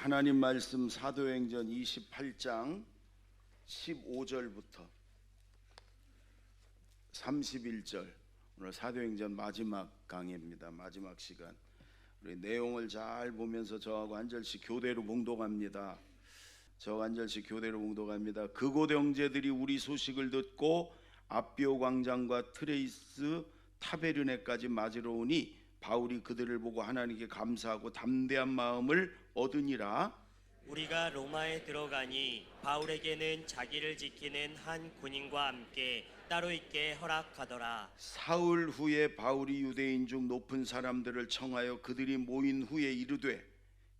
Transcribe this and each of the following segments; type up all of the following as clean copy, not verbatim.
하나님 말씀 사도행전 28장 15절부터 31절, 오늘 사도행전 마지막 강의입니다. 마지막 시간. 우리 내용을 잘 보면서 저하고 한 절씩 교대로 몽독합니다. 그곳 형제들이 우리 소식을 듣고 아비오 광장과 트레이스 타베르네까지 맞으러 오니 바울이 그들을 보고 하나님께 감사하고 담대한 마음을 얻으니라. 우리가 로마에 들어가니 바울에게는 자기를 지키는 한 군인과 함께 따로 있게 허락하더라. 사흘 후에 바울이 유대인 중 높은 사람들을 청하여 그들이 모인 후에 이르되,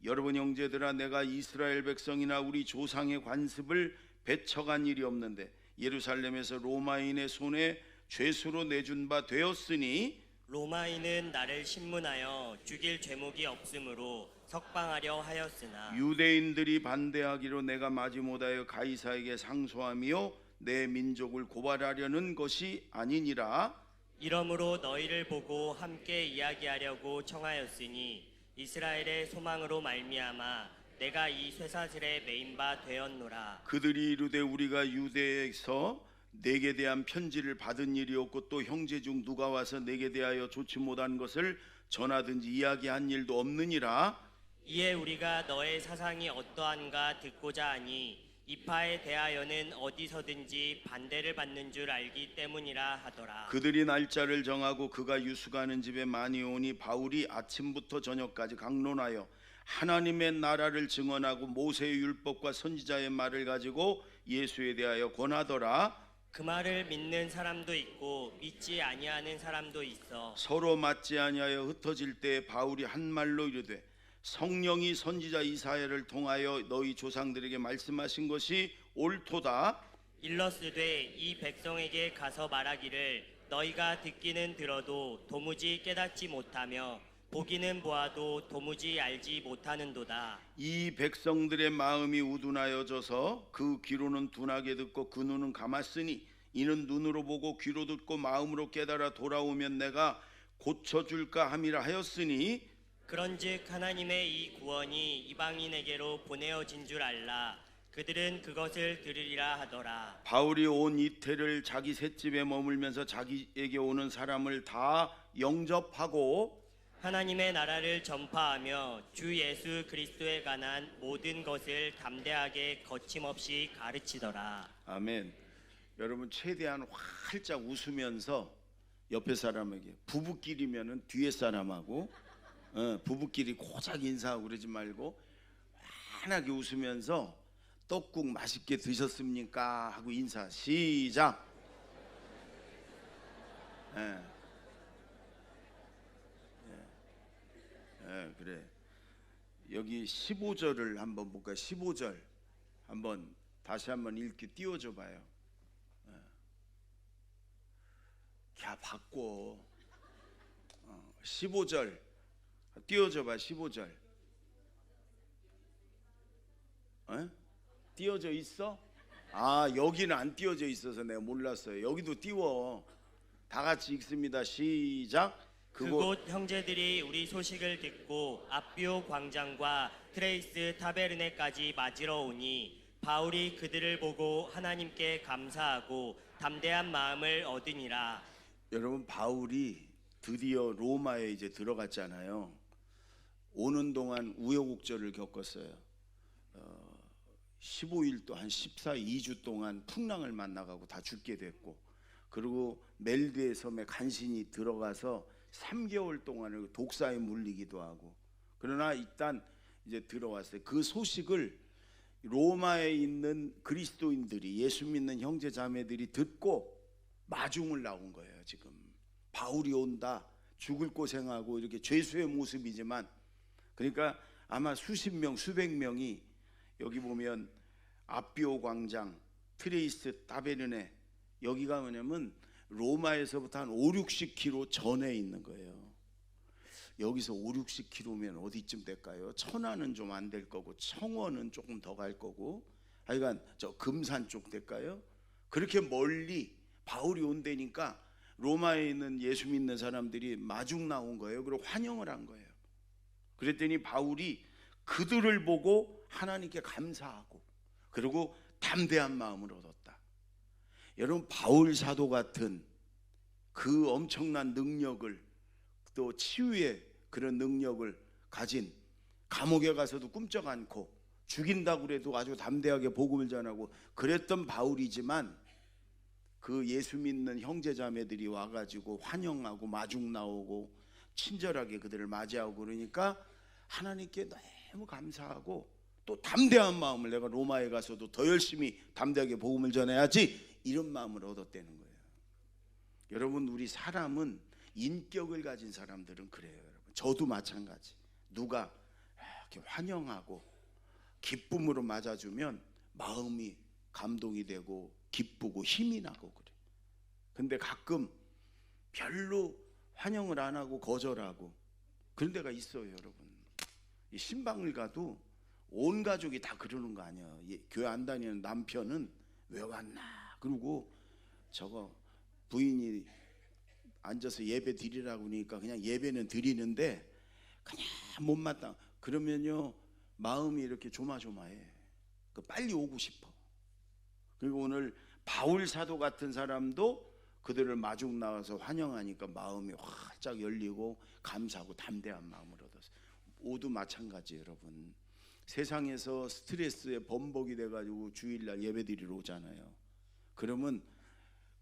여러분 형제들아, 내가 이스라엘 백성이나 우리 조상의 관습을 배척한 일이 없는데 예루살렘에서 로마인의 손에 죄수로 내준 바 되었으니 로마인은 나를 신문하여 죽일 죄목이 없으므로 석방하려 하였으나 유대인들이 반대하기로 내가 마지못하여 가이사에게 상소하며 내 민족을 고발하려는 것이 아니니라. 이러므로 너희를 보고 함께 이야기하려고 청하였으니 이스라엘의 소망으로 말미암아 내가 이 쇠사슬에 매인 바 되었노라. 그들이 이르되, 우리가 유대에서 내게 대한 편지를 받은 일이 없고 또 형제 중 누가 와서 내게 대하여 좋지 못한 것을 전하든지 이야기한 일도 없느니라. 이에 우리가 너의 사상이 어떠한가 듣고자 하니 이파에 대하여는 어디서든지 반대를 받는 줄 알기 때문이라 하더라. 그들이 날짜를 정하고 그가 유숙하는 집에 많이 오니 바울이 아침부터 저녁까지 강론하여 하나님의 나라를 증언하고 모세의 율법과 선지자의 말을 가지고 예수에 대하여 권하더라. 그 말을 믿는 사람도 있고 믿지 아니하는 사람도 있어. 서로 맞지 아니하여 흩어질 때 바울이 한 말로 이르되, 성령이 선지자 이사야를 통하여 너희 조상들에게 말씀하신 것이 옳도다. 일러스되 이 백성에게 가서 말하기를 너희가 듣기는 들어도 도무지 깨닫지 못하며 보기는 보아도 도무지 알지 못하는도다. 이 백성들의 마음이 우둔하여져서 그 귀로는 둔하게 듣고 그 눈은 감았으니 이는 눈으로 보고 귀로 듣고 마음으로 깨달아 돌아오면 내가 고쳐줄까 함이라 하였으니, 그런즉 하나님의 이 구원이 이방인에게로 보내어진 줄 알라. 그들은 그것을 들으리라 하더라. 바울이 온 이태를 자기 셋집에 머물면서 자기에게 오는 사람을 다 영접하고 하나님의 나라를 전파하며 주 예수 그리스도에 관한 모든 것을 담대하게 거침없이 가르치더라. 아멘. 여러분, 최대한 활짝 웃으면서 옆에 사람에게, 부부끼리면은 뒤에 사람하고 부부끼리 고작 인사하고 그러지 말고 환하게 웃으면서 떡국 맛있게 드셨습니까? 하고 인사. 시작. 그래. 여기 15절을 한번 볼까요? 15절 한번 다시 한번 읽기 띄워줘 봐요. 야, 바꿔. 15절 띄워줘 봐. 15절 띄워져 있어? 아, 여기는 안 띄워져 있어서 내가 몰랐어요. 여기도 띄워. 다 같이 읽습니다. 시작. 그곳 형제들이 우리 소식을 듣고 아비오 광장과 트레이스 타베르네까지 맞으러 오니 바울이 그들을 보고 하나님께 감사하고 담대한 마음을 얻으니라. 여러분, 바울이 드디어 로마에 이제 들어갔잖아요. 오는 동안 우여곡절을 겪었어요. 15일 또 한 2주 동안 풍랑을 만나가고 다 죽게 됐고, 그리고 멜드의 섬에 간신히 들어가서 3개월 동안을 독사에 물리기도 하고, 그러나 일단 이제 들어왔어요. 그 소식을 로마에 있는 그리스도인들이, 예수 믿는 형제 자매들이 듣고 마중을 나온 거예요. 지금 바울이 온다, 죽을 고생하고 이렇게 죄수의 모습이지만, 그러니까 아마 수십 명 수백 명이, 여기 보면 아비오 광장, 트레이스 타베르네, 여기가 뭐냐면 로마에서부터 한 5-60km 전에 있는 거예요. 여기서 5-60km면 어디쯤 될까요? 천안은 좀 안 될 거고 청원은 조금 더 갈 거고, 하여간 저 금산 쪽 될까요? 그렇게 멀리 바울이 온다니까 로마에 있는 예수 믿는 사람들이 마중 나온 거예요. 그리고 환영을 한 거예요. 그랬더니 바울이 그들을 보고 하나님께 감사하고 그리고 담대한 마음을 얻었다. 여러분, 바울 사도 같은 그 엄청난 능력을, 또 치유의 그런 능력을 가진, 감옥에 가서도 꿈쩍 않고 죽인다고 그래도 아주 담대하게 복음을 전하고 그랬던 바울이지만, 그 예수 믿는 형제자매들이 와가지고 환영하고 마중 나오고 친절하게 그들을 맞이하고 그러니까 하나님께 너무 감사하고 또 담대한 마음을, 내가 로마에 가서도 더 열심히 담대하게 복음을 전해야지, 이런 마음을 얻었다는 거예요. 여러분, 우리 사람은, 인격을 가진 사람들은 그래요. 여러분, 저도 마찬가지. 누가 이렇게 환영하고 기쁨으로 맞아주면 마음이 감동이 되고 기쁘고 힘이 나고 그래. 근데 가끔 별로 환영을 안 하고 거절하고 그런 데가 있어요. 여러분, 이 신방을 가도 온 가족이 다 그러는 거 아니야. 교회 안 다니는 남편은 왜 왔나 그러고, 저거 부인이 앉아서 예배 드리라고 하니까 그냥 예배는 드리는데 그냥 못마땅. 그러면요 마음이 이렇게 조마조마해. 빨리 오고 싶어. 그리고 오늘 바울 사도 같은 사람도 그들을 마중 나와서 환영하니까 마음이 활짝 열리고 감사하고 담대한 마음을 얻었어요. 모두 마찬가지. 여러분, 세상에서 스트레스에 범벅이 돼가지고 주일날 예배드리러 오잖아요. 그러면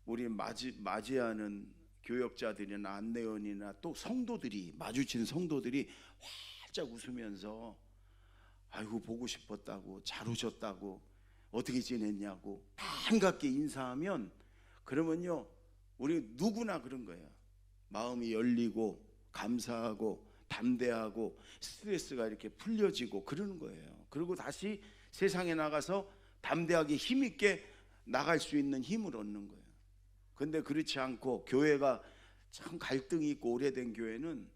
우리 맞이하는 교역자들이나 안내원이나 또 성도들이, 마주치는 성도들이 활짝 웃으면서 아이고 보고 싶었다고, 잘 오셨다고, 어떻게 지냈냐고 반갑게 인사하면, 그러면요 우리 누구나 그런 거예요. 마음이 열리고 감사하고 담대하고 스트레스가 이렇게 풀려지고 그러는 거예요. 그리고 다시 세상에 나가서 담대하게 힘있게 나갈 수 있는 힘을 얻는 거예요. 근데 그렇지 않고 교회가 참 갈등이 있고 오래된 교회는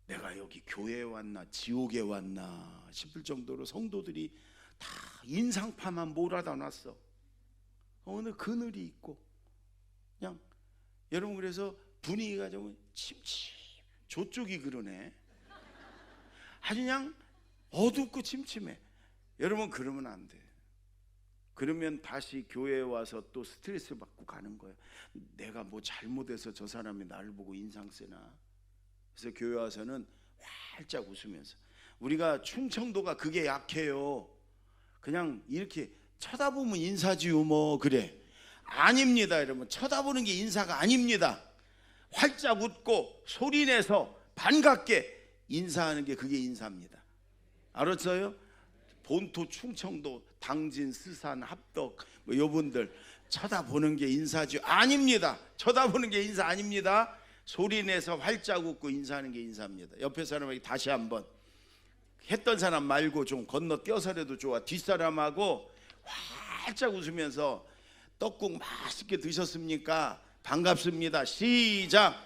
내가 여기 교회에 왔나 지옥에 왔나 싶을 정도로 성도들이 다 인상파만 몰아다 놨어. 어느 그늘이 있고 그냥, 여러분, 그래서 분위기가 좀 침침, 저쪽이 그러네. 아주 그냥 어둡고 침침해. 여러분, 그러면 안 돼. 그러면 다시 교회에 와서 또 스트레스 받고 가는 거예요. 내가 뭐 잘못해서 저 사람이 나를 보고 인상 쓰나. 그래서 교회 와서는 활짝 웃으면서, 우리가 충청도가 그게 약해요. 그냥 이렇게 쳐다보면 인사지요 뭐 그래. 아닙니다. 여러분, 쳐다보는 게 인사가 아닙니다. 활짝 웃고 소리내서 반갑게 인사하는 게 그게 인사입니다. 알았어요? 본토 충청도 당진 스산 합덕 뭐 요분들 쳐다보는 게 인사죠? 아닙니다. 쳐다보는 게 인사 아닙니다. 소리내서 활짝 웃고 인사하는 게 인사입니다. 옆에 사람에게 다시 한번, 했던 사람 말고 좀 건너뛰어서라도 좋아, 뒷사람하고 활짝 웃으면서 떡국 맛있게 드셨습니까? 반갑습니다. 시작.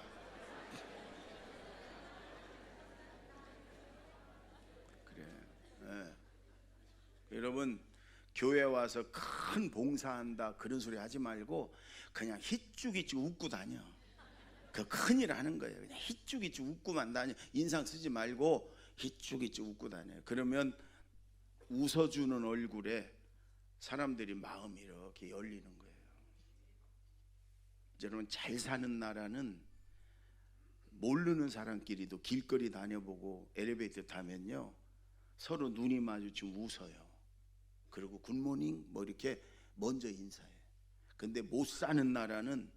그래. 여러분, 교회 와서 큰 봉사한다 그런 소리 하지 말고 그냥 희죽희죽 웃고 다녀. 그 큰일 하는 거예요. 그냥 희죽희죽 웃고만 다녀. 인상 쓰지 말고 희죽희죽 웃고 다녀. 그러면 웃어주는 얼굴에 사람들이 마음이 이렇게 열리는 거예요. 여러분, 잘 사는 나라는 모르는 사람끼리도 길거리 다녀보고 엘리베이터 타면요 서로 눈이 마주치면 웃어요. 그리고 굿모닝 뭐 이렇게 먼저 인사해. 근데 못 사는 나라는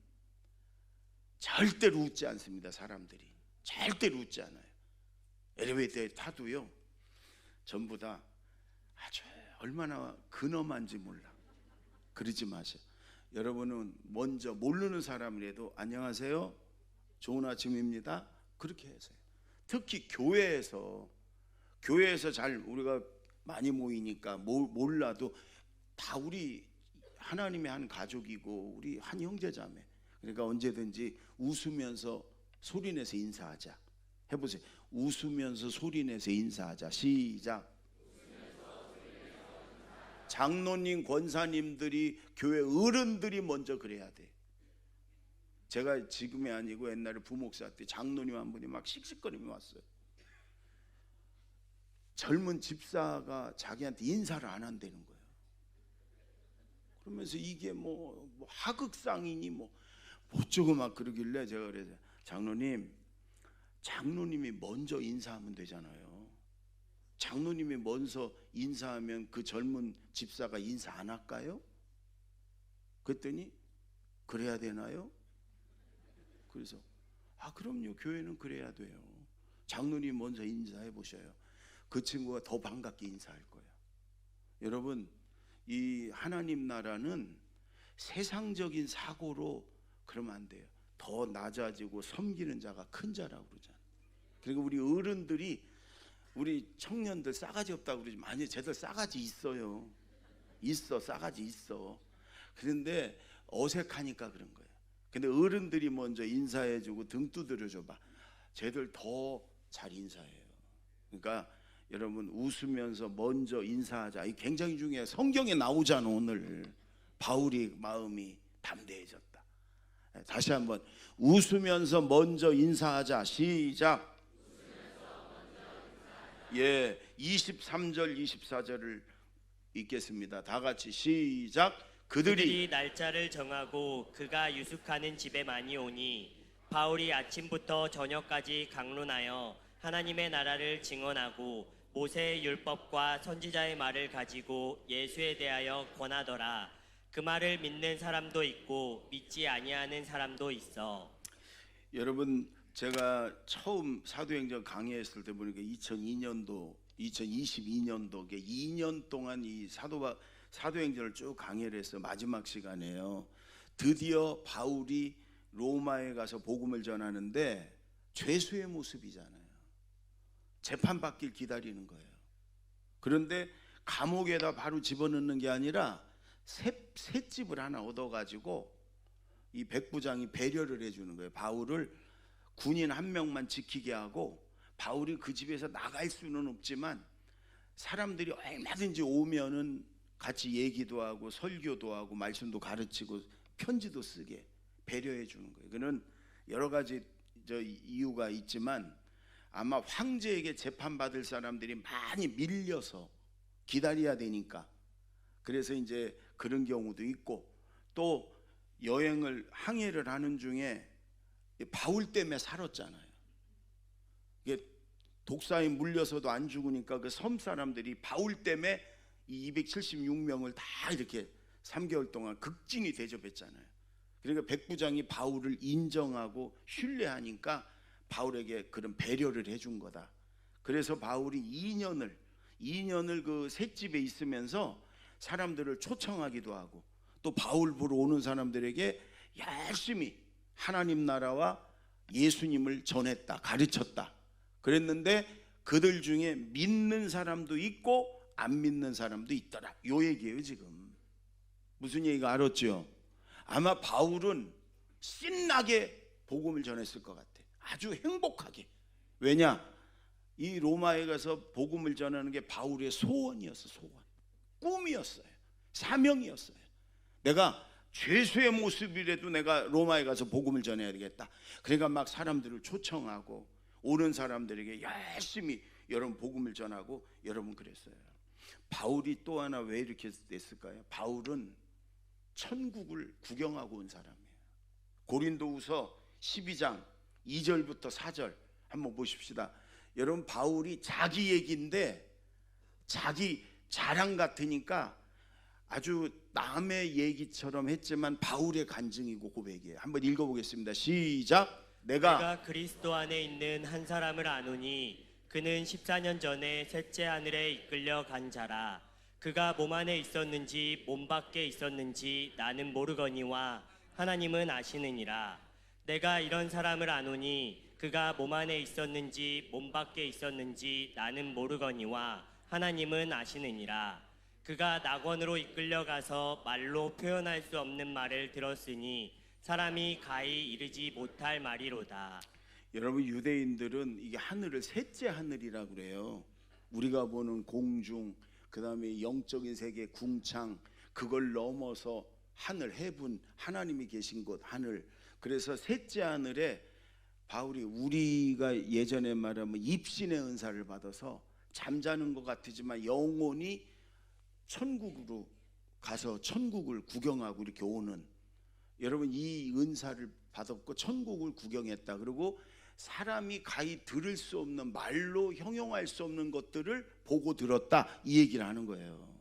절대로 웃지 않습니다. 사람들이 절대로 웃지 않아요. 엘리베이터에 타도요 전부 다 아주 얼마나 근엄한지 몰라. 그러지 마세요. 여러분은 먼저 모르는 사람이라도 안녕하세요, 좋은 아침입니다, 그렇게 하세요. 특히 교회에서 잘 우리가 많이 모이니까 몰라도 다 우리 하나님의 한 가족이고 우리 한 형제자매. 그러니까 언제든지 웃으면서 소리내서 인사하자. 해보세요. 웃으면서 소리내서 인사하자. 시작. 장로님, 권사님들이, 교회 어른들이 먼저 그래야 돼. 제가 지금이 아니고 옛날에 부목사 때 장로님 한 분이 막 씩씩거리며 왔어요. 젊은 집사가 자기한테 인사를 안 한다는 거예요. 그러면서 이게 뭐 하극상이니 뭐 어쩌고 막 그러길래 제가 그래서 장로님이 먼저 인사하면 되잖아요. 장로님이 먼저 인사하면 그 젊은 집사가 인사 안 할까요? 그랬더니 그래야 되나요? 그래서 그럼요, 교회는 그래야 돼요. 장로님 먼저 인사해 보셔요. 그 친구가 더 반갑게 인사할 거예요. 여러분, 이 하나님 나라는 세상적인 사고로 그러면 안 돼요. 더 낮아지고 섬기는 자가 큰 자라고 그러잖아요. 그리고 우리 어른들이 우리 청년들 싸가지 없다고 그러지, 많이 쟤들 싸가지 있어요. 싸가지 있어. 그런데 어색하니까 그런 거예요. 근데 어른들이 먼저 인사해주고 등 두드려줘봐, 쟤들 더 잘 인사해요. 그러니까 여러분, 웃으면서 먼저 인사하자. 이 굉장히 중요해요. 성경에 나오잖아. 오늘 바울이 마음이 담대해졌다. 다시 한번, 웃으면서 먼저 인사하자. 시작. 23절 24절을 읽겠습니다. 다 같이 시작. 그들이 날짜를 정하고 그가 유숙하는 집에 많이 오니 바울이 아침부터 저녁까지 강론하여 하나님의 나라를 증언하고 모세의 율법과 선지자의 말을 가지고 예수에 대하여 권하더라. 그 말을 믿는 사람도 있고 믿지 아니하는 사람도 있어. 여러분, 제가 처음 사도행전 강의했을 때 보니까 2022년도에 2년 동안 이 사도행전을 쭉 강의를 해서 마지막 시간에요. 드디어 바울이 로마에 가서 복음을 전하는데 죄수의 모습이잖아요. 재판받길 기다리는 거예요. 그런데 감옥에다 바로 집어넣는 게 아니라 셋집을 하나 얻어가지고 이 백부장이 배려를 해주는 거예요. 바울을 군인 한 명만 지키게 하고, 바울이 그 집에서 나갈 수는 없지만 사람들이 얼마든지 오면은 같이 얘기도 하고 설교도 하고 말씀도 가르치고 편지도 쓰게 배려해 주는 거예요. 그는 여러 가지 이유가 있지만 아마 황제에게 재판받을 사람들이 많이 밀려서 기다려야 되니까, 그래서 이제 그런 경우도 있고, 또 항해를 하는 중에 바울 때문에 살았잖아요. 이게 독사에 물려서도 안 죽으니까 그 섬 사람들이 바울 때문에 이 276명을 다 이렇게 3개월 동안 극진히 대접했잖아요. 그러니까 백부장이 바울을 인정하고 신뢰하니까 바울에게 그런 배려를 해준 거다. 그래서 바울이 2년을 그 셋집에 있으면서 사람들을 초청하기도 하고, 또 바울 보러 오는 사람들에게 열심히 하나님 나라와 예수님을 전했다, 가르쳤다. 그랬는데 그들 중에 믿는 사람도 있고 안 믿는 사람도 있더라. 요 얘기예요. 지금 무슨 얘기가 알았죠? 아마 바울은 신나게 복음을 전했을 것 같아. 아주 행복하게. 왜냐? 이 로마에 가서 복음을 전하는 게 바울의 소원이었어. 소원, 꿈이었어요. 사명이었어요. 내가 죄수의 모습이라도 내가 로마에 가서 복음을 전해야 되겠다. 그러니까 막 사람들을 초청하고 오는 사람들에게 열심히 여러분 복음을 전하고, 여러분 그랬어요. 바울이 또 하나 왜 이렇게 됐을까요? 바울은 천국을 구경하고 온 사람이에요. 고린도후서 12장 2절부터 4절 한번 보십시다. 여러분, 바울이 자기 얘기인데 자기 자랑 같으니까 아주 남의 얘기처럼 했지만 바울의 간증이고 고백이에요. 한번 읽어보겠습니다. 시작. 내가 그리스도 안에 있는 한 사람을 아노니 그는 14년 전에 셋째 하늘에 이끌려 간 자라. 그가 몸 안에 있었는지 몸 밖에 있었는지 나는 모르거니와 하나님은 아시느니라. 내가 이런 사람을 아노니 그가 몸 안에 있었는지 몸 밖에 있었는지 나는 모르거니와 하나님은 아시느니라. 그가 낙원으로 이끌려가서 말로 표현할 수 없는 말을 들었으니 사람이 가히 이르지 못할 말이로다. 여러분, 유대인들은 이게 하늘을 셋째 하늘이라고 그래요. 우리가 보는 공중, 그 다음에 영적인 세계 궁창, 그걸 넘어서 하늘, 해분, 하나님이 계신 곳 하늘. 그래서 셋째 하늘에 바울이, 우리가 예전에 말하면 입신의 은사를 받아서 잠자는 것 같지만 영혼이 천국으로 가서 천국을 구경하고 이렇게 오는, 여러분 이 은사를 받았고 천국을 구경했다. 그리고 사람이 가히 들을 수 없는, 말로 형용할 수 없는 것들을 보고 들었다, 이 얘기를 하는 거예요.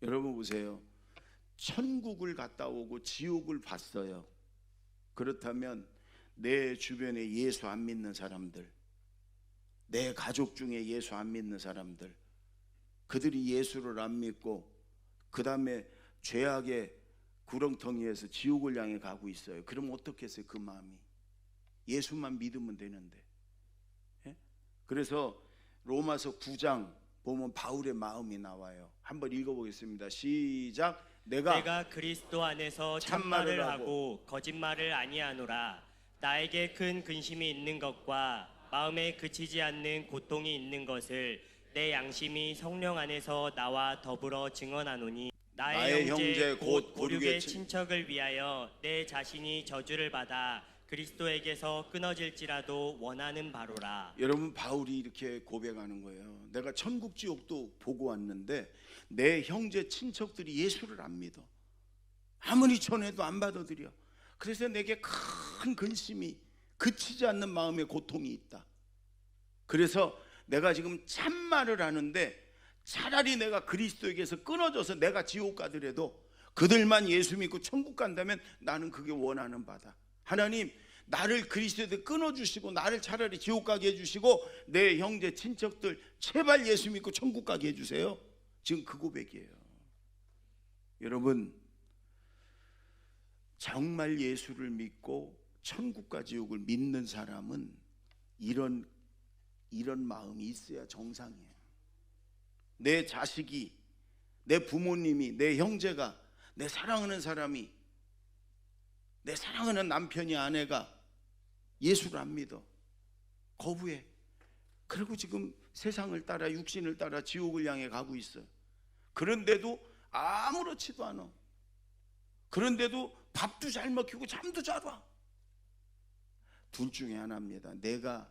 여러분 보세요. 천국을 갔다 오고 지옥을 봤어요. 그렇다면 내 주변에 예수 안 믿는 사람들, 내 가족 중에 예수 안 믿는 사람들, 그들이 예수를 안 믿고 그 다음에 죄악의 구렁텅이에서 지옥을 향해 가고 있어요. 그럼 어떻겠어요? 그 마음이. 예수만 믿으면 되는데. 예? 그래서 로마서 9장 보면 바울의 마음이 나와요. 한번 읽어보겠습니다. 시작. 내가 그리스도 안에서 참말을 참말을 하고 거짓말을 아니하노라. 나에게 큰 근심이 있는 것과 마음에 그치지 않는 고통이 있는 것을 내 양심이 성령 안에서 나와 더불어 증언하노니, 나의 형제 곧 고륙의 친척을 위하여 내 자신이 저주를 받아 그리스도에게서 끊어질지라도 원하는 바로라. 여러분 바울이 이렇게 고백하는 거예요. 내가 천국 지옥도 보고 왔는데 내 형제 친척들이 예수를 안 믿어. 아무리 전해도 안 받아들여. 그래서 내게 큰 근심이, 그치지 않는 마음의 고통이 있다. 그래서 내가 지금 참말을 하는데 차라리 내가 그리스도에게서 끊어져서 내가 지옥 가더라도 그들만 예수 믿고 천국 간다면 나는 그게 원하는 바다. 하나님, 나를 그리스도에 끊어주시고 나를 차라리 지옥 가게 해주시고 내 형제 친척들 제발 예수 믿고 천국 가게 해주세요. 지금 그 고백이에요. 여러분, 정말 예수를 믿고 천국과 지옥을 믿는 사람은 이런 마음이 있어야 정상이에요. 내 자식이, 내 부모님이, 내 형제가, 내 사랑하는 사람이, 내 사랑하는 남편이, 아내가 예수를 안 믿어, 거부해. 그리고 지금 세상을 따라, 육신을 따라 지옥을 향해 가고 있어요. 그런데도 아무렇지도 않아. 그런데도 밥도 잘 먹히고 잠도 잘 와. 둘 중에 하나입니다. 내가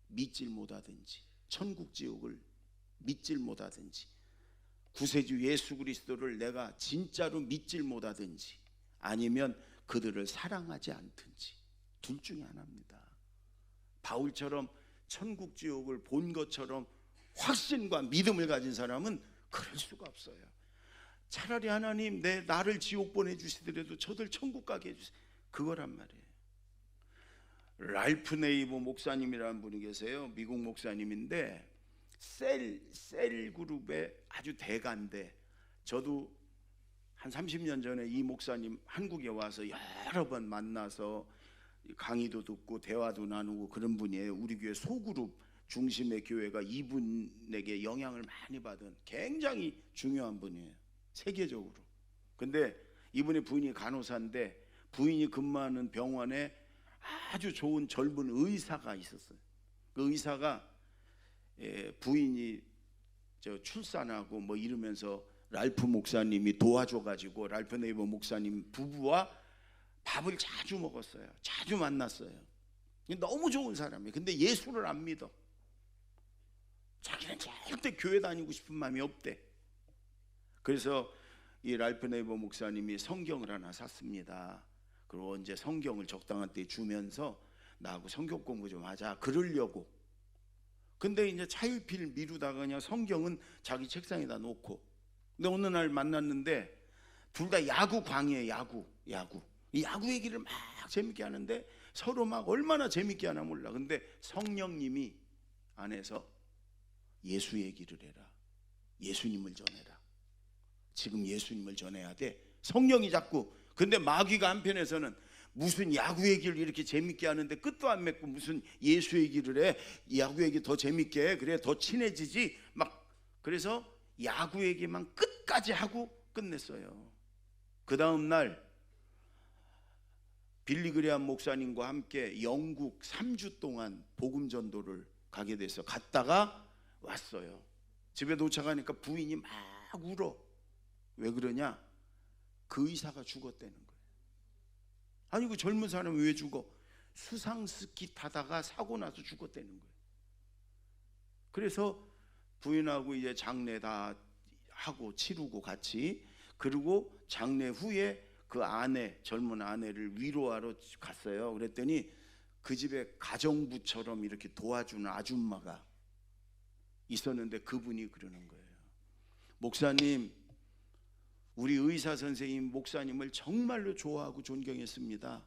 믿질 못하든지, 천국 지옥을 믿질 못하든지, 구세주 예수 그리스도를 내가 진짜로 믿질 못하든지, 아니면 그들을 사랑하지 않든지, 둘 중에 하나입니다. 바울처럼 천국 지옥을 본 것처럼 확신과 믿음을 가진 사람은 그럴 수가 없어요. 차라리 하나님, 나를 지옥 보내주시더라도 저들 천국 가게 해주세요. 그거란 말이에요. 랄프 네이버 목사님이라는 분이 계세요. 미국 목사님인데 셀 그룹의 아주 대가인데, 저도 한 30년 전에 이 목사님 한국에 와서 여러 번 만나서 강의도 듣고 대화도 나누고 그런 분이에요. 우리 교회 소그룹 중심의 교회가 이분에게 영향을 많이 받은 굉장히 중요한 분이에요, 세계적으로. 근데 이분의 부인이 간호사인데 부인이 근무하는 병원에 아주 좋은 젊은 의사가 있었어요. 그 의사가 부인이 출산하고 뭐 이러면서 랄프 목사님이 도와줘가지고 랄프 네이버 목사님 부부와 밥을 자주 먹었어요. 자주 만났어요. 너무 좋은 사람이에요. 근데 예수를 안 믿어. 자기는 절대 교회 다니고 싶은 마음이 없대. 그래서 이 랄프 네이버 목사님이 성경을 하나 샀습니다. 그리고 이제 성경을 적당한 때 주면서 나하고 성경 공부 좀 하자 그러려고. 근데 이제 차일피일 미루다가 그냥 성경은 자기 책상에다 놓고. 근데 어느 날 만났는데 둘 다 야구 광이에요. 야구. 이 야구 얘기를 막 재밌게 하는데 서로 막 얼마나 재밌게 하나 몰라. 근데 성령님이 안에서 예수 얘기를 해라. 예수님을 전해라. 지금 예수님을 전해야 돼. 성령이 자꾸. 근데 마귀가 한편에서는 무슨 야구 얘기를 이렇게 재밌게 하는데 끝도 안 맺고 무슨 예수 얘기를 해. 야구 얘기 더 재밌게 해. 그래 더 친해지지. 막 그래서 야구 얘기만 끝까지 하고 끝냈어요. 그 다음 날 빌리 그레함 목사님과 함께 영국 3주 동안 복음 전도를 가게 돼서 갔다가 왔어요. 집에 도착하니까 부인이 막 울어. 왜 그러냐? 그 의사가 죽었다는 거예요. 아니 그 젊은 사람이 왜 죽어? 수상 스키 타다가 사고 나서 죽었다는 거예요. 그래서 부인하고 이제 장례 다 하고 치르고 같이, 그리고 장례 후에 그 아내, 젊은 아내를 위로하러 갔어요. 그랬더니 그 집에 가정부처럼 이렇게 도와주는 아줌마가 있었는데 그분이 그러는 거예요. 목사님, 우리 의사 선생님 목사님을 정말로 좋아하고 존경했습니다.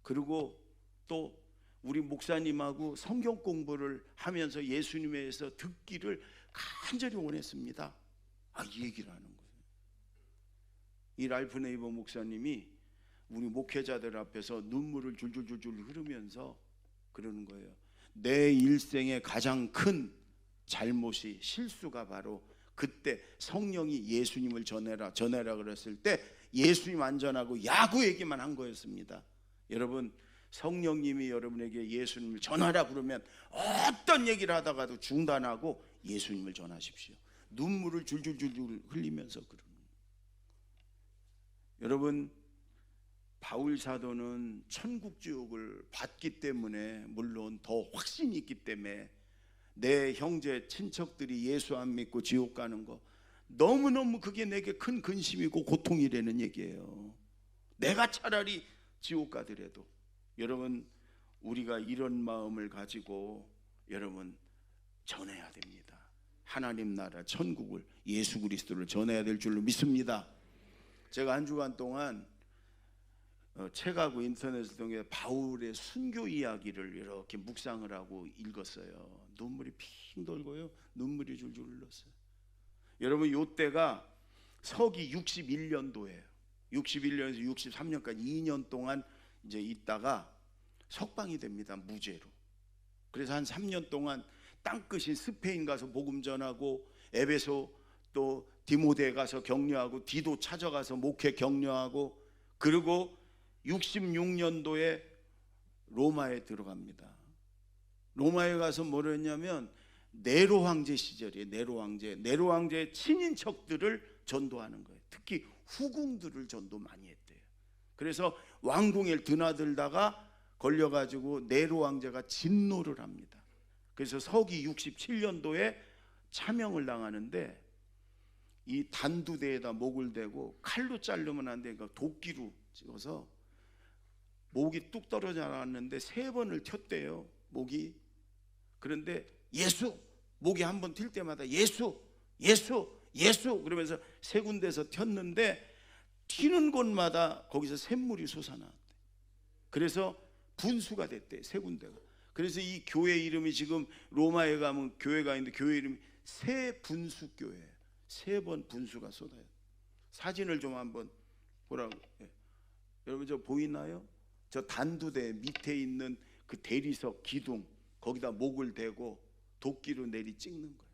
그리고 또 우리 목사님하고 성경 공부를 하면서 예수님에 대해서 듣기를 간절히 원했습니다. 이 얘기를 하는 거예요. 이 랄프 네이버 목사님이 우리 목회자들 앞에서 눈물을 줄줄줄줄 흐르면서 그러는 거예요. 내 일생의 가장 큰 잘못이, 실수가 바로 그때 성령이 예수님을 전해라 그랬을 때 예수님 안전하고 야구 얘기만 한 거였습니다. 여러분, 성령님이 여러분에게 예수님을 전하라 그러면 어떤 얘기를 하다가도 중단하고 예수님을 전하십시오. 눈물을 줄줄줄줄 흘리면서 그러는 거예요. 여러분, 바울 사도는 천국 지옥을 받기 때문에, 물론 더 확신이 있기 때문에 내 형제 친척들이 예수 안 믿고 지옥 가는 거 너무너무 그게 내게 큰 근심이고 고통이라는 얘기예요. 내가 차라리 지옥 가더라도. 여러분, 우리가 이런 마음을 가지고 여러분 전해야 됩니다. 하나님 나라 천국을, 예수 그리스도를 전해야 될 줄로 믿습니다. 제가 한 주간 동안 책하고 인터넷을 통해 바울의 순교 이야기를 이렇게 묵상을 하고 읽었어요. 눈물이 핑 돌고요, 눈물이 줄줄 흘렀어요. 여러분, 요때가 서기 61년도예요 61년에서 63년까지 2년 동안 이제 있다가 석방이 됩니다, 무죄로. 그래서 한 3년 동안 땅끝인 스페인 가서 복음 전하고, 에베소 또 디모데 가서 격려하고, 디도 찾아가서 목회 격려하고, 그리고 66년도에 로마에 들어갑니다. 로마에 가서 뭘 했냐면 네로 황제 시절이에요. 네로 황제의 친인척들을 전도하는 거예요. 특히 후궁들을 전도 많이 했대요. 그래서 왕궁에 드나들다가 걸려가지고 네로 왕제가 진노를 합니다. 그래서 서기 67년도에 차명을 당하는데, 이 단두대에다 목을 대고 칼로 자르면 안 되니까 도끼로 찍어서 목이 뚝 떨어져 나왔는데 3번을 텄대요, 목이. 그런데 예수, 목이 한 번 튈 때마다 예수 그러면서 3군데서 텄는데 튀는 곳마다 거기서 샘물이 솟아나왔대. 그래서 분수가 됐대, 3군데가. 그래서 이 교회 이름이, 지금 로마에 가면 교회가 있는데 교회 이름이 새분수교회예요. 3번 분수가 쏟아요. 사진을 좀 한번 보라고. 여러분, 저 보이나요? 저 단두대 밑에 있는 그 대리석 기둥, 거기다 목을 대고 도끼로 내리 찍는 거예요.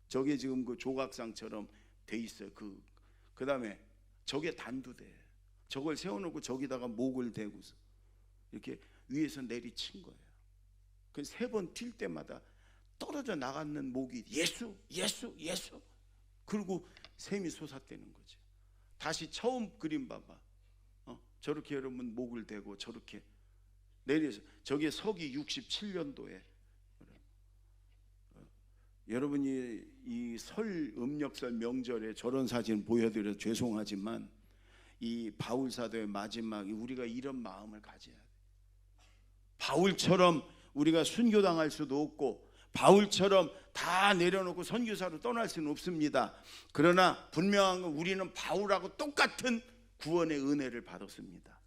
저게 지금 그 조각상처럼 돼 있어요. 그 다음에 저게 단두대예요. 저걸 세워놓고 저기다가 목을 대고서 이렇게 위에서 내리친 거예요. 그 3번 튈 때마다 떨어져 나가는 목이 예수. 그리고 샘이 솟았다는 거죠. 다시 처음 그림 봐봐. 저렇게 여러분 목을 대고 저렇게 내려서, 저게 서기 67년도에 여러분이 이 설 음력설 명절에 저런 사진 보여드려서 죄송하지만, 이 바울 사도의 마지막에 우리가 이런 마음을 가져야 돼. 바울처럼 우리가 순교당할 수도 없고, 바울처럼 다 내려놓고 선교사로 떠날 수는 없습니다. 그러나 분명한 건 우리는 바울하고 똑같은 구원의 은혜를 받았습니다.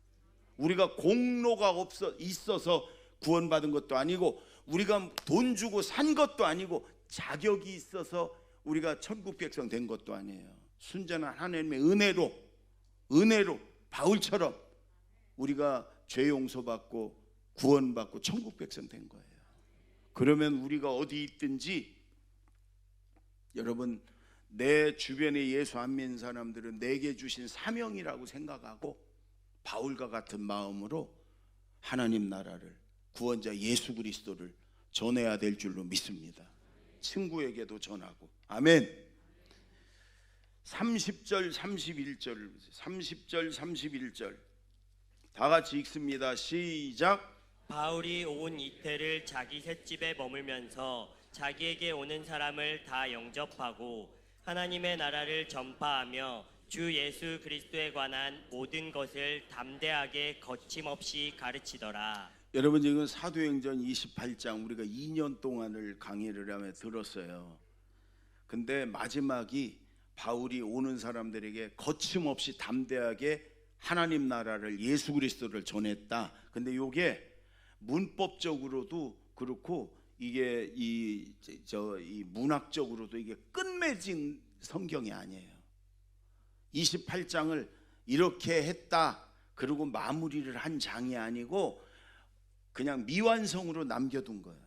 우리가 공로가 있어서 구원받은 것도 아니고, 우리가 돈 주고 산 것도 아니고, 자격이 있어서 우리가 천국 백성 된 것도 아니에요. 순전한 하나님의 은혜로 바울처럼 우리가 죄 용서받고 구원받고 천국 백성 된 거예요. 그러면 우리가 어디 있든지, 여러분, 내 주변에 예수 안 믿는 사람들은 내게 주신 사명이라고 생각하고 바울과 같은 마음으로 하나님 나라를, 구원자 예수 그리스도를 전해야 될 줄로 믿습니다. 친구에게도 전하고. 아멘. 30절 31절 다 같이 읽습니다. 시작. 바울이 온 이태를 자기 셋집에 머물면서 자기에게 오는 사람을 다 영접하고 하나님의 나라를 전파하며 주 예수 그리스도에 관한 모든 것을 담대하게 거침없이 가르치더라. 여러분, 지금 사도행전 28장 우리가 2년 동안을 강의를 하며 들었어요. 근데 마지막이 바울이 오는 사람들에게 거침없이 담대하게 하나님 나라를, 예수 그리스도를 전했다. 근데 이게 문법적으로도 그렇고 이게 이 문학적으로도 이게 끝맺은 성경이 아니에요. 28장을 이렇게 했다 그리고 마무리를 한 장이 아니고 그냥 미완성으로 남겨둔 거예요.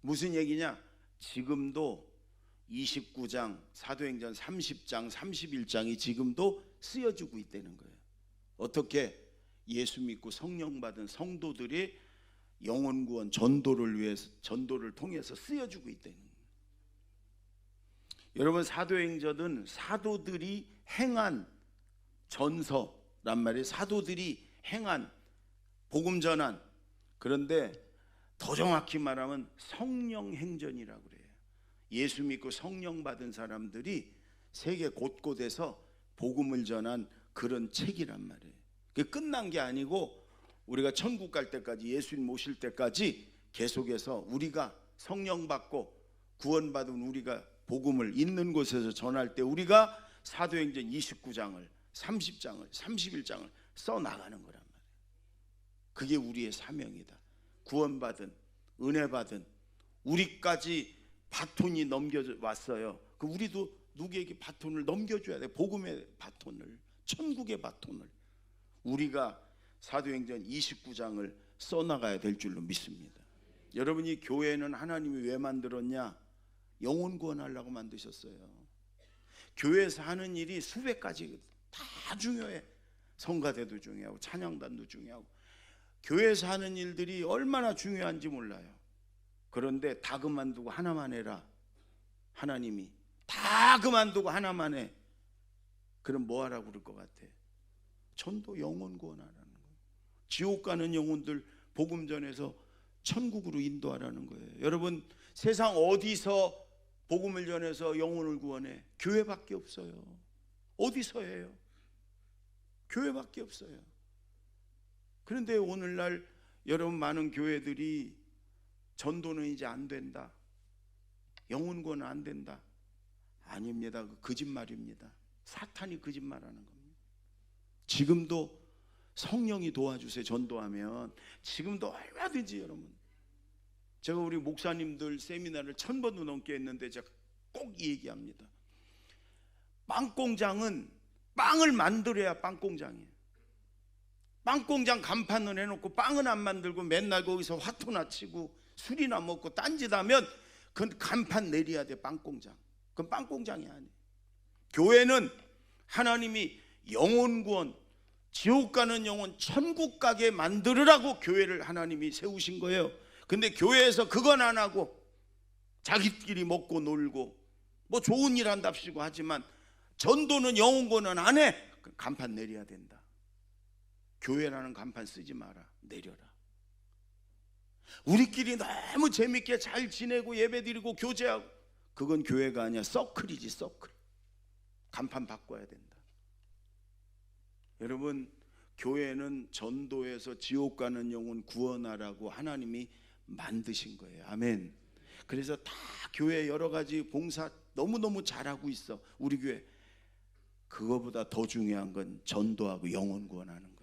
무슨 얘기냐? 지금도 29장, 사도행전 30장, 31장이 지금도 쓰여지고 있다는 거예요. 어떻게? 예수 믿고 성령 받은 성도들이 영혼 구원, 전도를 위해서, 전도를 통해서 쓰여지고 있다는 거예요. 여러분, 사도행전은 사도들이 행한 전서란 말이에요. 사도들이 행한, 복음 전한. 그런데 더 정확히 말하면 성령 행전이라고 그래요. 예수 믿고 성령 받은 사람들이 세계 곳곳에서 복음을 전한 그런 책이란 말이에요. 그게 끝난 게 아니고 우리가 천국 갈 때까지, 예수님 모실 때까지 계속해서 우리가 성령 받고 구원받은 우리가 복음을 있는 곳에서 전할 때 우리가 사도행전 29장을, 30장을, 31장을 써나가는 거란 말이에요. 그게 우리의 사명이다. 구원받은, 은혜받은 우리까지 바톤이 넘겨왔어요. 그 우리도 누구에게 바톤을 넘겨줘야 돼. 복음의 바톤을, 천국의 바톤을 우리가 사도행전 29장을 써나가야 될 줄로 믿습니다. 여러분이 교회는 하나님이 왜 만들었냐? 영혼 구원하려고 만드셨어요. 교회에서 하는 일이 수백 가지 다 중요해. 성가대도 중요하고 찬양단도 중요하고 교회에서 하는 일들이 얼마나 중요한지 몰라요. 그런데 다 그만두고 하나만 해라. 하나님이 다 그만두고 하나만 해. 그럼 뭐 하라고 그럴 것 같아? 전도, 영혼 구원하라는 거예요. 지옥 가는 영혼들 복음 전해서 천국으로 인도하라는 거예요. 여러분, 세상 어디서 복음을 전해서 영혼을 구원해? 교회밖에 없어요. 어디서 해요? 교회밖에 없어요. 그런데 오늘날 여러분, 많은 교회들이 전도는 이제 안 된다, 영혼 구원은 안 된다. 아닙니다. 그 거짓말입니다. 사탄이 거짓말하는 겁니다. 지금도 성령이 도와주세요. 전도하면 지금도 얼마든지. 여러분, 제가 우리 목사님들 세미나를 1000번도 넘게 했는데 제가 꼭 이 얘기합니다. 빵공장은 빵을 만들어야 빵공장이에요. 빵공장 간판을 해놓고 빵은 안 만들고 맨날 거기서 화투나 치고 술이나 먹고 딴짓하면 그건 간판 내려야 돼. 빵공장. 그건 빵공장이 아니에요. 교회는 하나님이 영혼 구원, 지옥 가는 영혼 천국 가게 만들으라고 교회를 하나님이 세우신 거예요. 근데 교회에서 그건 안 하고 자기끼리 먹고 놀고 뭐 좋은 일 한답시고 하지만 전도는, 영혼 구원은 안 해. 간판 내려야 된다. 교회라는 간판 쓰지 마라. 내려라. 우리끼리 너무 재밌게 잘 지내고 예배드리고 교제하고, 그건 교회가 아니야. 서클이지, 서클. 간판 바꿔야 된다. 여러분, 교회는 전도해서 지옥 가는 영혼 구원하라고 하나님이 만드신 거예요. 아멘. 그래서 다 교회 여러 가지 봉사 너무너무 잘하고 있어. 우리 교회. 그거보다 더 중요한 건 전도하고 영혼 구원하는 거예요.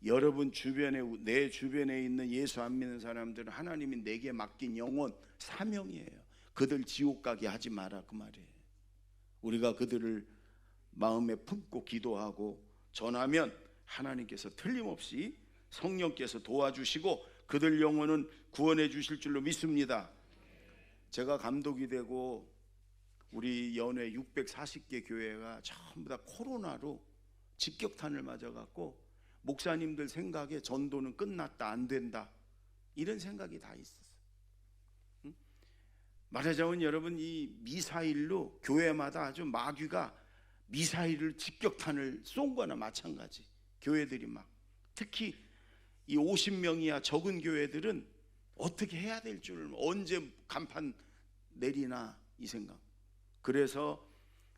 여러분 주변에, 내 주변에 있는 예수 안 믿는 사람들은 하나님이 내게 맡긴 영혼, 사명이에요. 그들 지옥 가게 하지 마라, 그 말이에요. 우리가 그들을 마음에 품고 기도하고 전하면 하나님께서 틀림없이 성령께서 도와주시고 그들 영혼은 구원해 주실 줄로 믿습니다. 제가 감독이 되고 우리 연회 640개 교회가 전부 다 코로나로 직격탄을 맞아갖고 목사님들 생각에 전도는 끝났다, 안 된다, 이런 생각이 다 있었어요. 말하자면 여러분, 이 미사일로 교회마다 아주 마귀가 미사일을, 직격탄을 쏜 거나 마찬가지. 교회들이 막, 특히 이 50명 이하 적은 교회들은 어떻게 해야 될 줄, 언제 간판 내리나 이 생각. 그래서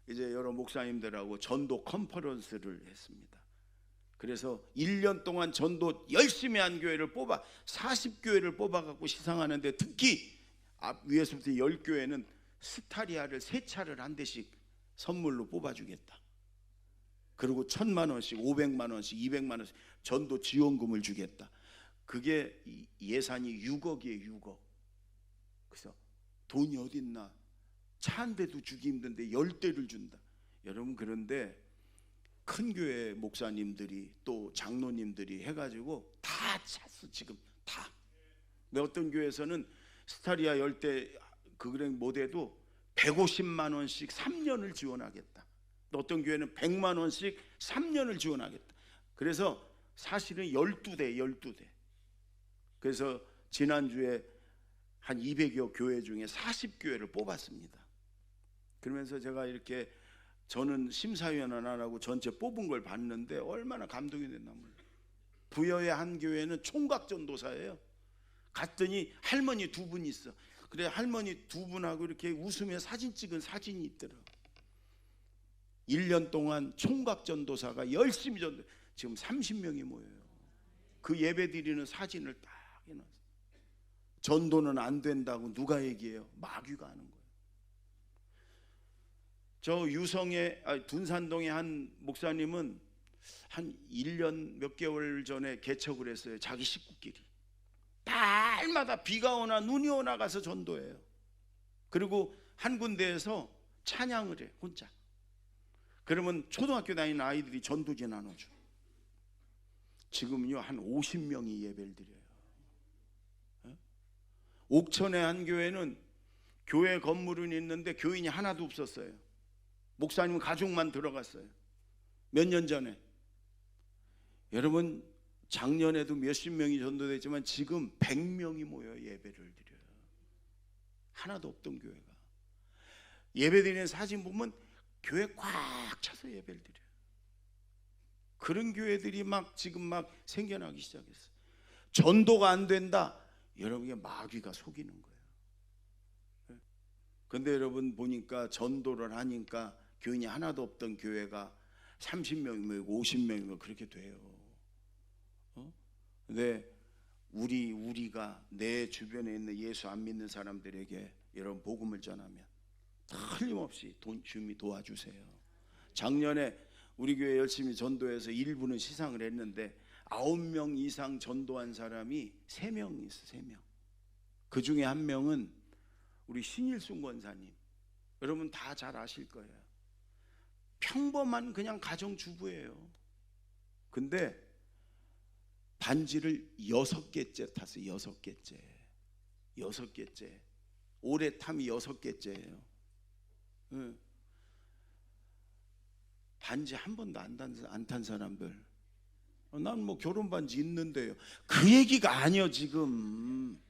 이제 여러 목사님들하고 전도 컨퍼런스를 했습니다. 그래서 1년 동안 전도 열심히 한 교회를 뽑아 40교회를 뽑아갖고 시상하는데, 특히 앞 위에서부터 10교회는 스타리아를 3차를 한 대씩 선물로 뽑아주겠다. 그리고 1,000만 원씩, 500만 원씩, 200만 원씩 전도 지원금을 주겠다. 그게 예산이 6억이에요. 6억. 그래서 돈이 어딨나, 차 한 대도 주기 힘든데 10대를 준다. 여러분, 그런데 큰 교회 목사님들이 또 장로님들이 해가지고 다 찼어. 지금 다. 근데 어떤 교회에서는 스타리아 10대 그거는 못해도 150만 원씩 3년을 지원하겠다. 또 어떤 교회는 100만 원씩 3년을 지원하겠다. 그래서 사실은 12대. 그래서 지난주에 한 200여 교회 중에 40교회를 뽑았습니다. 그러면서 제가 이렇게, 저는 심사위원 안 하고 전체 뽑은 걸 봤는데 얼마나 감동이 됐나 몰라요. 부여의 한 교회는 총각전도사예요. 갔더니 할머니 2분 있어. 그래, 할머니 2분하고 이렇게 웃으며 사진 찍은 사진이 있더라고. 1년 동안 총각전도사가 열심히 전도, 지금 30명이 모여요. 그 예배 드리는 사진을 딱 해놨어요. 전도는 안 된다고 누가 얘기해요? 마귀가 하는 거예요. 저 유성의 둔산동의 한 목사님은 한 1년 몇 개월 전에 개척을 했어요. 자기 식구끼리 날마다 비가 오나 눈이 오나 가서 전도해요. 그리고 한 군데에서 찬양을 해, 혼자. 그러면 초등학교 다니는 아이들이 전도지 나눠줘. 지금요 한 50명이 예배를 드려요. 옥천의 한 교회는 교회 건물은 있는데 교인이 하나도 없었어요. 목사님 가족만 들어갔어요. 몇 년 전에. 여러분, 작년에도 몇십 명이 전도됐지만 지금 100명이 모여 예배를 드려요. 하나도 없던 교회가. 예배 드리는 사진 보면 교회 꽉 차서 예배를 드려요. 그런 교회들이 지금 막 생겨나기 시작했어요. 전도가 안 된다. 여러분의 마귀가 속이는 거예요. 근데 여러분 보니까 전도를 하니까 교인이 하나도 없던 교회가 30명이고 50명이고 그렇게 돼요. 근데 우리가 내 주변에 있는 예수 안 믿는 사람들에게 여러분 복음을 전하면 틀림없이 주님이 도와주세요. 작년에 우리 교회 열심히 전도해서 일부는 시상을 했는데 9명 이상 전도한 사람이 3명 있어. 3명. 그 중에 한 명은 우리 신일순 권사님. 여러분 다 잘 아실 거예요. 평범한 그냥 가정주부예요. 근데 반지를 6개째 탔어요. 6개째. 올해 탐이 6개째예요. 반지 한 번도 안 탄 사람들, 난 뭐 결혼 반지 있는데요. 그 얘기가 아니요. 지금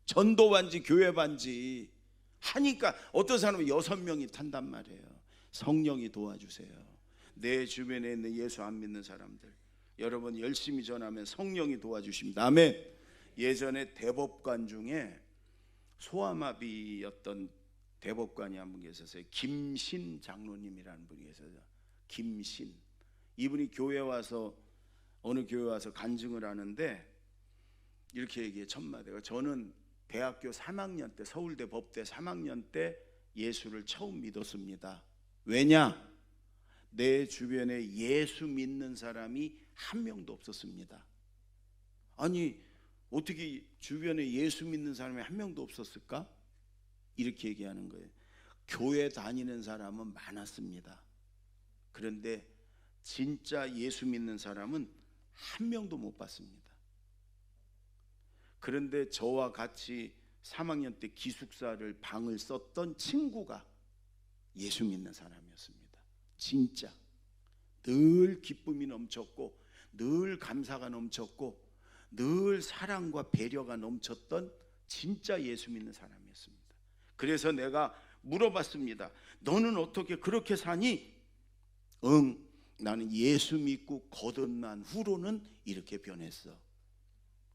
전도 반지, 교회 반지 하니까 어떤 사람은 6명이 탄단 말이에요. 성령이 도와주세요. 내 주변에 있는 예수 안 믿는 사람들, 여러분 열심히 전하면 성령이 도와주십니다. 아멘. 예전에 대법관 중에 소아마비였던 대법관이 한 분 계셨어요. 김신 장로님이라는 분이 계세요. 김신. 이분이 교회 와서, 어느 교회 와서 간증을 하는데 이렇게 얘기해. 첫마디가, 저는 대학교 3학년 때, 서울대 법대 3학년 때 예수를 처음 믿었습니다. 왜냐? 내 주변에 예수 믿는 사람이 한 명도 없었습니다. 아니, 어떻게 주변에 예수 믿는 사람이 한 명도 없었을까? 이렇게 얘기하는 거예요. 교회 다니는 사람은 많았습니다. 그런데 진짜 예수 믿는 사람은 한 명도 못 봤습니다. 그런데 저와 같이 3학년 때 기숙사를 방을 썼던 친구가 예수 믿는 사람이었습니다. 진짜 늘 기쁨이 넘쳤고, 늘 감사가 넘쳤고, 늘 사랑과 배려가 넘쳤던 진짜 예수 믿는 사람이었습니다. 그래서 내가 물어봤습니다. 너는 어떻게 그렇게 사니? 나는 예수 믿고 거듭난 후로는 이렇게 변했어.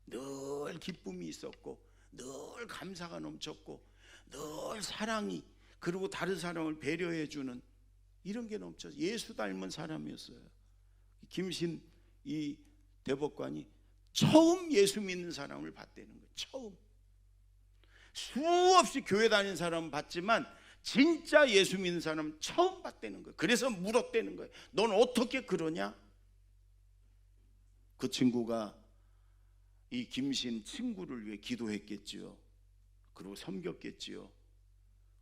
늘 기쁨이 있었고 늘 감사가 넘쳤고 늘 사랑이, 그리고 다른 사람을 배려해 주는 이런 게 넘쳐 예수 닮은 사람이었어요. 김신 이 대법관이 처음 예수 믿는 사람을 봤다는 거예요. 처음. 수없이 교회 다니는 사람은 봤지만 진짜 예수 믿는 사람은 처음 봤다는 거예요. 그래서 물었다는 거예요. 넌 어떻게 그러냐? 그 친구가 이 김신 친구를 위해 기도했겠지요. 그리고 섬겼겠지요.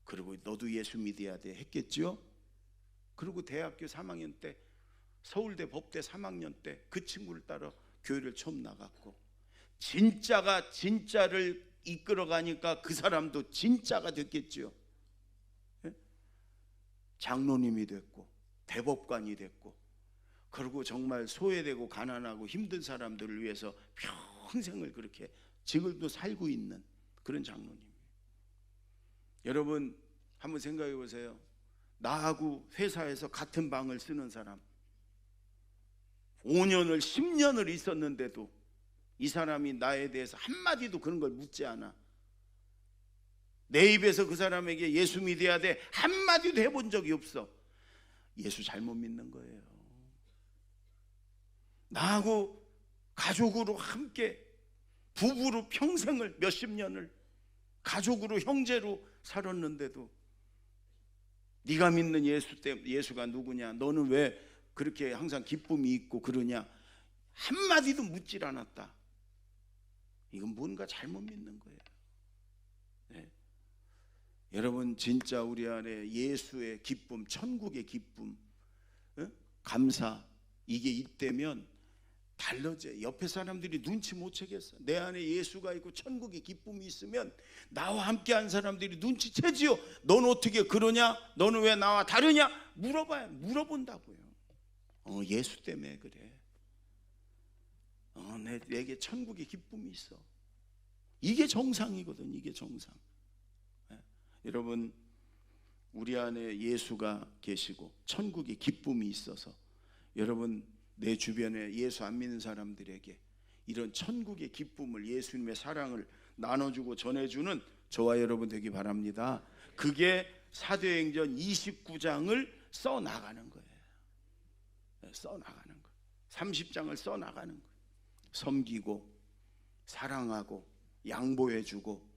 그리고 너도 예수 믿어야 돼 했겠지요. 그리고 대학교 3학년 때, 서울대 법대 3학년 때 그 친구를 따라 교회를 처음 나갔고, 진짜가 진짜를 이끌어가니까 그 사람도 진짜가 됐겠지요. 장로님이 됐고 대법관이 됐고, 그리고 정말 소외되고 가난하고 힘든 사람들을 위해서 평생을 그렇게 지금도 살고 있는 그런 장로님. 여러분 한번 생각해 보세요. 나하고 회사에서 같은 방을 쓰는 사람, 5년을 10년을 있었는데도 이 사람이 나에 대해서 한마디도 그런 걸 묻지 않아. 내 입에서 그 사람에게 예수 믿어야 돼 한마디도 해본 적이 없어. 예수 잘못 믿는 거예요. 나하고 가족으로 함께 부부로 평생을 몇십 년을 가족으로 형제로 살았는데도 네가 믿는 예수가 누구냐, 너는 왜 그렇게 항상 기쁨이 있고 그러냐, 한마디도 묻질 않았다. 이건 뭔가 잘못 믿는 거예요. 네. 여러분 진짜 우리 안에 예수의 기쁨, 천국의 기쁨, 감사, 이게 있다면 달라져. 옆에 사람들이 눈치 못 채겠어. 내 안에 예수가 있고 천국의 기쁨이 있으면 나와 함께한 사람들이 눈치채지요. 넌 어떻게 그러냐? 너는 왜 나와 다르냐? 물어본다고요. 예수 때문에 그래. 내게 천국의 기쁨이 있어. 이게 정상이거든. 이게 정상. 여러분 우리 안에 예수가 계시고 천국의 기쁨이 있어서 여러분 내 주변에 예수 안 믿는 사람들에게 이런 천국의 기쁨을, 예수님의 사랑을 나눠주고 전해주는 저와 여러분 되기 바랍니다. 그게 사도행전 29장을 써나가는 거예요. 써나가는 거예요. 30장을 써나가는 거예요. 섬기고 사랑하고 양보해주고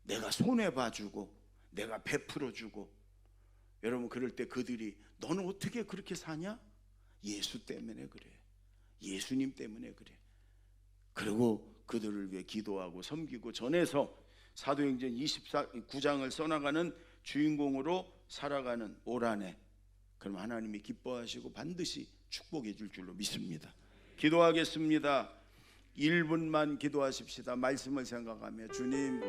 내가 손해봐주고 내가 베풀어주고. 여러분 그럴 때 그들이 너는 어떻게 그렇게 사냐? 예수 때문에 그래. 예수님 때문에 그래. 그리고 그들을 위해 기도하고 섬기고 전해서 사도행전 29장을 써나가는 주인공으로 살아가는 올 한해, 그럼 하나님이 기뻐하시고 반드시 축복해 줄 줄로 믿습니다. 기도하겠습니다. 1분만 기도하십시다. 말씀을 생각하며 주님,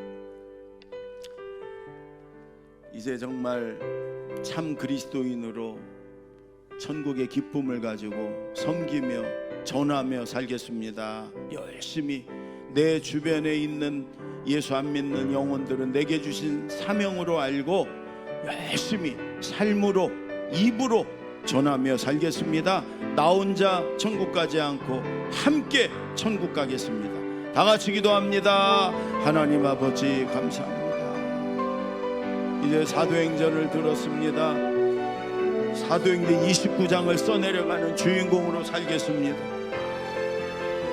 이제 정말 참 그리스도인으로 천국의 기쁨을 가지고 섬기며 전하며 살겠습니다. 열심히 내 주변에 있는 예수 안 믿는 영혼들은 내게 주신 사명으로 알고 열심히 삶으로 입으로 전하며 살겠습니다. 나 혼자 천국 가지 않고 함께 천국 가겠습니다. 다 같이 기도합니다. 하나님 아버지 감사합니다. 이제 사도행전을 들었습니다. 사도행전 29장을 써내려가는 주인공으로 살겠습니다.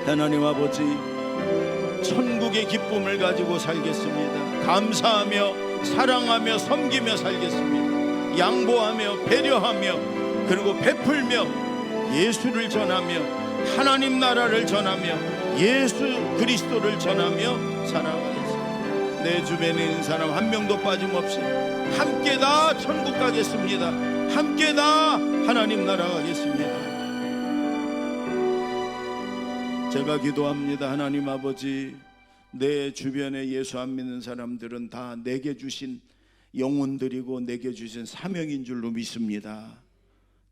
하나님 아버지, 천국의 기쁨을 가지고 살겠습니다. 감사하며 사랑하며 섬기며 살겠습니다. 양보하며 배려하며 그리고 베풀며 예수를 전하며 하나님 나라를 전하며 예수 그리스도를 전하며 살아가겠습니다. 내 주변에 있는 사람 한 명도 빠짐없이 함께 다 천국 가겠습니다. 함께 다 하나님 나라 가겠습니다. 제가 기도합니다. 하나님 아버지, 내 주변에 예수 안 믿는 사람들은 다 내게 주신 영혼들이고 내게 주신 사명인 줄로 믿습니다.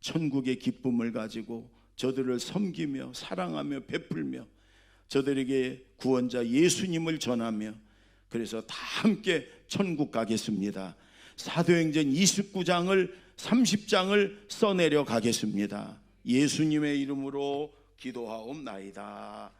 천국의 기쁨을 가지고 저들을 섬기며 사랑하며 베풀며 저들에게 구원자 예수님을 전하며 그래서 다 함께 천국 가겠습니다. 사도행전 29장을 30장을 써내려 가겠습니다. 예수님의 이름으로 기도하옵나이다.